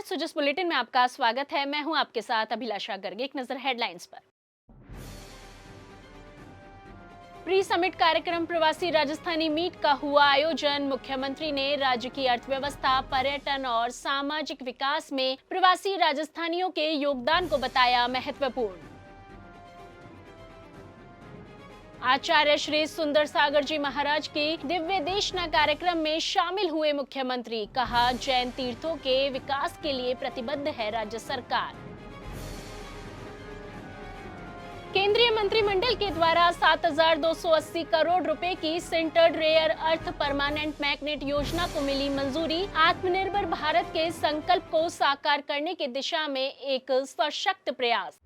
सो जिस बुलेटिन में आपका स्वागत है। मैं हूं आपके साथ अभिलाषा गर्ग। एक नजर हेडलाइंस पर। प्री समिट कार्यक्रम प्रवासी राजस्थानी मीट का हुआ आयोजन। मुख्यमंत्री ने राज्य की अर्थव्यवस्था, पर्यटन और सामाजिक विकास में प्रवासी राजस्थानियों के योगदान को बताया महत्वपूर्ण। आचार्य श्री सुंदर सागर जी महाराज की दिव्य देशना कार्यक्रम में शामिल हुए मुख्यमंत्री। कहा, जैन तीर्थों के विकास के लिए प्रतिबद्ध है राज्य सरकार। केंद्रीय मंत्रिमंडल के द्वारा 7,280 करोड़ रुपए की sintered rare earth permanent magnet योजना को मिली मंजूरी। आत्मनिर्भर भारत के संकल्प को साकार करने की दिशा में एक सशक्त प्रयास।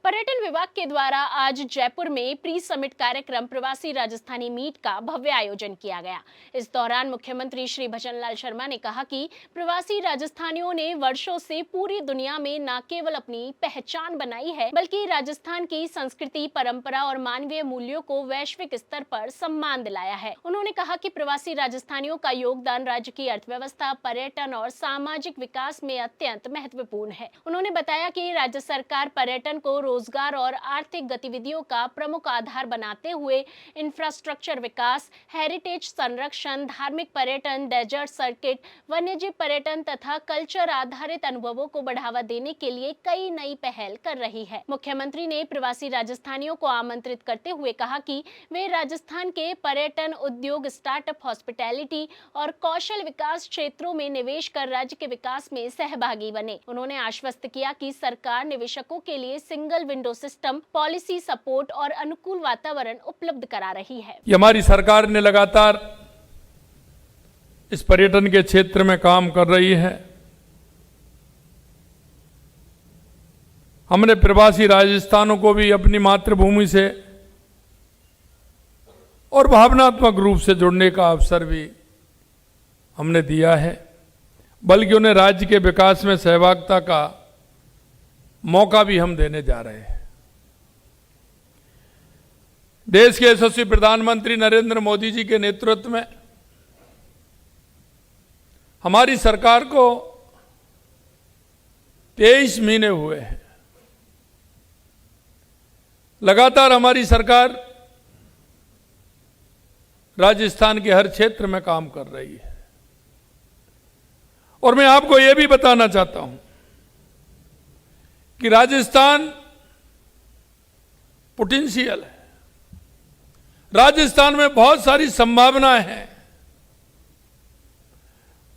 पर्यटन विभाग के द्वारा आज जयपुर में प्री समिट कार्यक्रम प्रवासी राजस्थानी मीट का भव्य आयोजन किया गया। इस दौरान मुख्यमंत्री श्री भजनलाल शर्मा ने कहा कि प्रवासी राजस्थानियों ने वर्षों से पूरी दुनिया में न केवल अपनी पहचान बनाई है, बल्कि राजस्थान की संस्कृति, परंपरा और मानवीय मूल्यों को वैश्विक स्तर पर सम्मान दिलाया है। उन्होंने कहा कि प्रवासी राजस्थानियों का योगदान राज्य की अर्थव्यवस्था, पर्यटन और सामाजिक विकास में अत्यंत महत्वपूर्ण है। उन्होंने बताया कि राज्य सरकार पर्यटन को रोजगार और आर्थिक गतिविधियों का प्रमुख आधार बनाते हुए इंफ्रास्ट्रक्चर विकास, हेरिटेज संरक्षण, धार्मिक पर्यटन, डेजर्ट सर्किट, वन्यजीव पर्यटन तथा कल्चर आधारित अनुभवों को बढ़ावा देने के लिए कई नई पहल कर रही है। मुख्यमंत्री ने प्रवासी राजस्थानियों को आमंत्रित करते हुए कहा कि वे राजस्थान के पर्यटन उद्योग, स्टार्टअप, हॉस्पिटैलिटी और कौशल विकास क्षेत्रों में निवेश कर राज्य के विकास में सहभागी बने। उन्होंने आश्वस्त किया कि सरकार निवेशकों के लिए single window system, policy support और अनुकूल वातावरण उपलब्ध करा रही है। हमारी सरकार ने लगातार इस पर्यटन के क्षेत्र में काम कर रही है। हमने प्रवासी राजस्थानों को भी अपनी मातृभूमि से और भावनात्मक रूप से जुड़ने का अवसर भी हमने दिया है, बल्कि उन्हें राज्य के विकास में सहभागिता का मौका भी हम देने जा रहे हैं। देश के यशस्वी प्रधानमंत्री नरेंद्र मोदी जी के नेतृत्व में हमारी सरकार को 23 महीने हुए हैं। लगातार हमारी सरकार राजस्थान के हर क्षेत्र में काम कर रही है। और मैं आपको यह भी बताना चाहता हूं कि राजस्थान पोटेंशियल है। राजस्थान में बहुत सारी संभावनाएं हैं।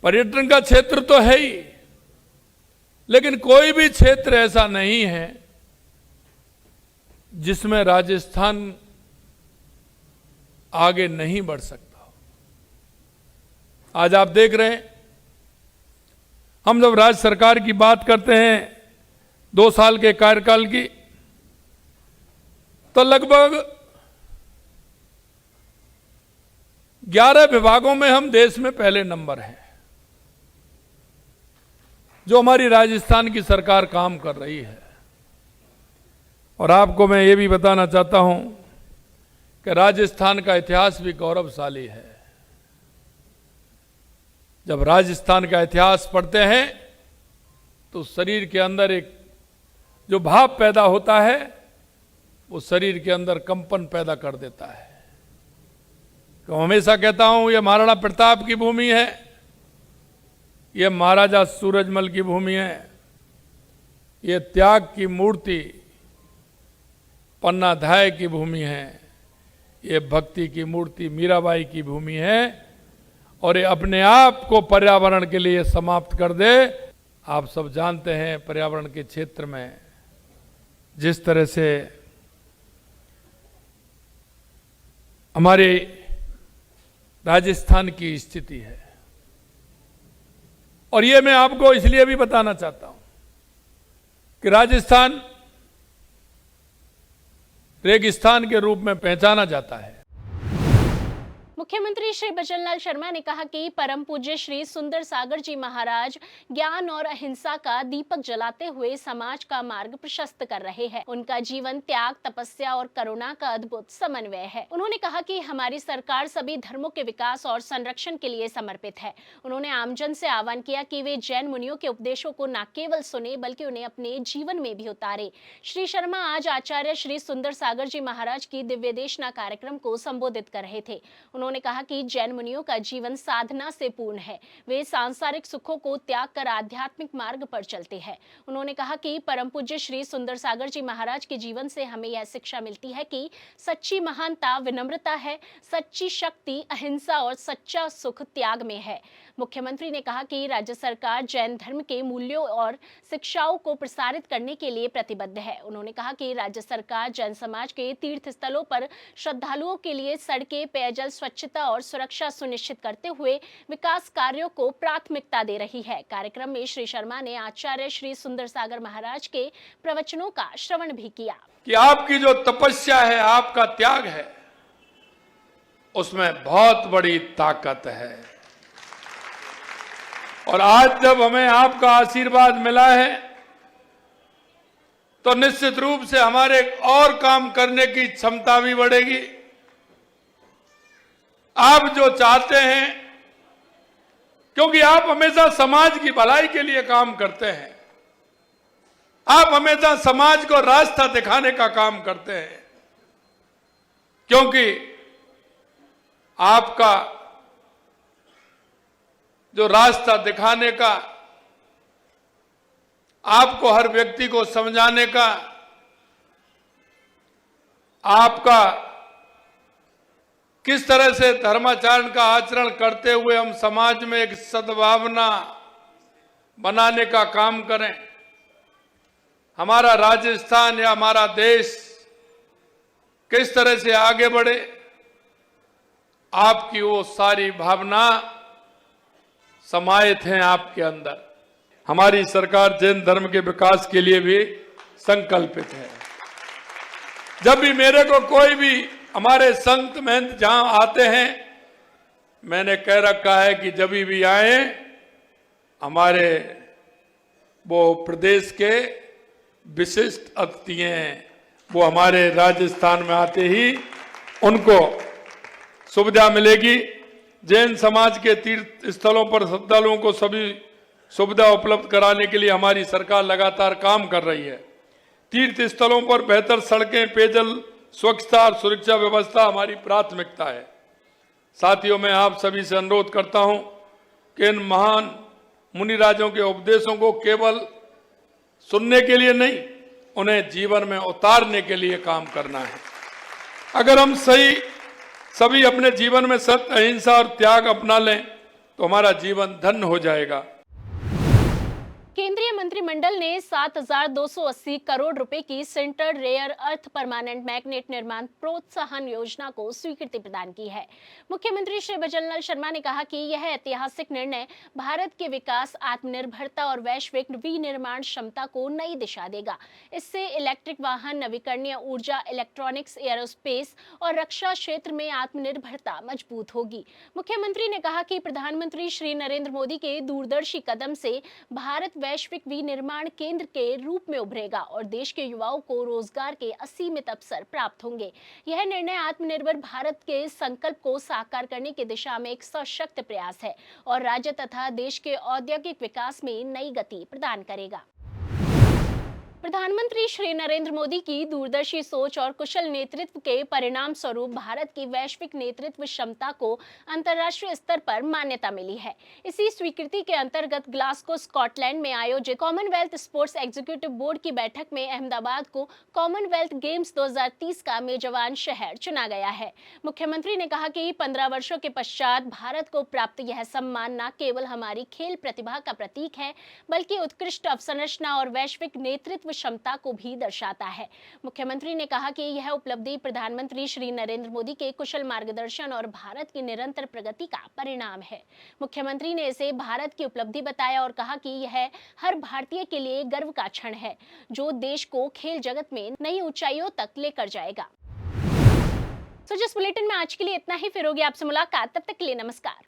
पर्यटन का क्षेत्र तो है ही, लेकिन कोई भी क्षेत्र ऐसा नहीं है जिसमें राजस्थान आगे नहीं बढ़ सकता। आज आप देख रहे हैं, हम जब राज्य सरकार की बात करते हैं 2 साल के कार्यकाल की, तो लगभग 11 विभागों में हम देश में पहले नंबर हैं। जो हमारी राजस्थान की सरकार काम कर रही है। और आपको मैं ये भी बताना चाहता हूं कि राजस्थान का इतिहास भी गौरवशाली है। जब राजस्थान का इतिहास पढ़ते हैं तो शरीर के अंदर एक जो भाव पैदा होता है, वो शरीर के अंदर कंपन पैदा कर देता है। तो हमेशा कहता हूं, ये महाराणा प्रताप की भूमि है, ये महाराजा सूरजमल की भूमि है, ये त्याग की मूर्ति पन्नाधाय की भूमि है, ये भक्ति की मूर्ति मीराबाई की भूमि है, और ये अपने आप को पर्यावरण के लिए समाप्त कर दे। आप सब जानते हैं पर्यावरण के क्षेत्र में जिस तरह से हमारे राजस्थान की स्थिति है। और ये मैं आपको इसलिए भी बताना चाहता हूं कि राजस्थान रेगिस्तान के रूप में पहचाना जाता है। मुख्यमंत्री श्री बचनलाल शर्मा ने कहा कि परम पूज्य श्री सुंदर सागर जी महाराज ज्ञान और अहिंसा का दीपक जलाते हुए समाज का मार्ग प्रशस्त कर रहे हैं। उनका जीवन त्याग, तपस्या और करुणा का अद्भुत समन्वय है। उन्होंने कहा कि हमारी सरकार सभी धर्मों के विकास और संरक्षण के लिए समर्पित है। उन्होंने आमजन से आह्वान किया कि वे जैन मुनियों के उपदेशों को न केवल सुने बल्कि उन्हें अपने जीवन में भी उतारे। श्री शर्मा आज आचार्य श्री सुंदर सागर जी महाराज की दिव्य देशना कार्यक्रम को संबोधित कर रहे थे। उन्होंने कहा कि जैन मुनियों का जीवन साधना से पूर्ण है। वे सांसारिक सुखों को त्याग कर आध्यात्मिक मार्ग पर चलते हैं। उन्होंने कहा कि परम पूज्य श्री सुंदर सागर जी महाराज के जीवन से हमें यह शिक्षा मिलती है कि सच्ची महानता विनम्रता है, सच्ची शक्ति अहिंसा और सच्चा सुख त्याग में है। मुख्यमंत्री ने कहा कि राज्य सरकार जैन धर्म के मूल्यों और शिक्षाओं को प्रसारित करने के लिए प्रतिबद्ध है। उन्होंने कहा कि राज्य सरकार जैन समाज के तीर्थ स्थलों पर श्रद्धालुओं के लिए सड़कें, पेयजल, स्वच्छता और सुरक्षा सुनिश्चित करते हुए विकास कार्यों को प्राथमिकता दे रही है। कार्यक्रम में श्री शर्मा ने आचार्य श्री सुंदर सागर महाराज के प्रवचनों का श्रवण भी किया कि आपकी जो तपस्या है, आपका त्याग है, उसमें बहुत बड़ी ताकत है। और आज जब हमें आपका आशीर्वाद मिला है तो निश्चित रूप से हमारे और काम करने की क्षमता भी बढ़ेगी। आप जो चाहते हैं, क्योंकि आप हमेशा समाज की भलाई के लिए काम करते हैं, आप हमेशा समाज को रास्ता दिखाने का काम करते हैं, क्योंकि आपका जो रास्ता दिखाने का, आपको हर व्यक्ति को समझाने का, आपका किस तरह से धर्माचरण का आचरण करते हुए हम समाज में एक सद्भावना बनाने का काम करें, हमारा राजस्थान या हमारा देश किस तरह से आगे बढ़े, आपकी वो सारी भावना समाहित हैं आपके अंदर। हमारी सरकार जैन धर्म के विकास के लिए भी संकल्पित है। जब भी मेरे को कोई भी हमारे संत महंत जहां आते हैं, मैंने कह रखा है कि जब भी आए, हमारे वो प्रदेश के विशिष्ट अतिथि हैं, वो हमारे राजस्थान में आते ही उनको सुविधा मिलेगी। जैन समाज के तीर्थ स्थलों पर श्रद्धालुओं को सभी सुविधा उपलब्ध कराने के लिए हमारी सरकार लगातार काम कर रही है। तीर्थ स्थलों पर बेहतर सड़कें, पेयजल, स्वच्छता और सुरक्षा व्यवस्था हमारी प्राथमिकता है। साथियों, मैं आप सभी से अनुरोध करता हूं कि इन महान मुनिराजों के उपदेशों को केवल सुनने के लिए नहीं, उन्हें जीवन में उतारने के लिए काम करना है। अगर हम सभी अपने जीवन में सत्य, अहिंसा और त्याग अपना लें तो हमारा जीवन धन्य हो जाएगा। केंद्रीय मंत्रिमंडल ने 7,280 करोड़ रुपए की sintered rare earth permanent magnet निर्माण प्रोत्साहन योजना को स्वीकृति प्रदान की है। मुख्यमंत्री श्री बचनलाल शर्मा ने कहा कि यह ऐतिहासिक निर्णय भारत के विकास, आत्मनिर्भरता और वैश्विक विनिर्माण क्षमता को नई दिशा देगा। इससे इलेक्ट्रिक वाहन, नवीकरणीय ऊर्जा, इलेक्ट्रॉनिक्स, एरोस्पेस और रक्षा क्षेत्र में आत्मनिर्भरता मजबूत होगी। मुख्यमंत्री ने कहा कि प्रधानमंत्री श्री नरेंद्र मोदी के दूरदर्शी कदम से भारत वैश्विक विनिर्माण केंद्र के रूप में उभरेगा और देश के युवाओं को रोजगार के असीमित अवसर प्राप्त होंगे। यह निर्णय आत्मनिर्भर भारत के संकल्प को साकार करने की दिशा में एक सशक्त प्रयास है और राज्य तथा देश के औद्योगिक विकास में नई गति प्रदान करेगा। प्रधानमंत्री श्री नरेंद्र मोदी की दूरदर्शी सोच और कुशल नेतृत्व के परिणाम स्वरूप भारत की वैश्विक नेतृत्व क्षमता को अंतर्राष्ट्रीय स्तर पर मान्यता मिली है। इसी स्वीकृति के अंतर्गत ग्लासगो, स्कॉटलैंड में आयोजित कॉमनवेल्थ स्पोर्ट्स एग्जीक्यूटिव बोर्ड की बैठक में अहमदाबाद को कॉमनवेल्थ गेम्स 2030 का मेजबान शहर चुना गया है। मुख्यमंत्री ने कहा कि 15 वर्षों के पश्चात भारत को प्राप्त यह सम्मान न केवल हमारी खेल प्रतिभा का प्रतीक है, बल्कि उत्कृष्ट अवसंरचना और वैश्विक नेतृत्व क्षमता को भी दर्शाता है। मुख्यमंत्री ने कहा कि यह उपलब्धि प्रधानमंत्री श्री नरेंद्र मोदी के कुशल मार्गदर्शन और भारत की निरंतर प्रगति का परिणाम है। मुख्यमंत्री ने इसे भारत की उपलब्धि बताया और कहा कि यह हर भारतीय के लिए गर्व का क्षण है, जो देश को खेल जगत में नई ऊंचाइयों तक लेकर जाएगा। तो जिस बुलेटिन में आज के लिए इतना ही, फिर होगी आपसे मुलाकात, तब तक के लिए नमस्कार।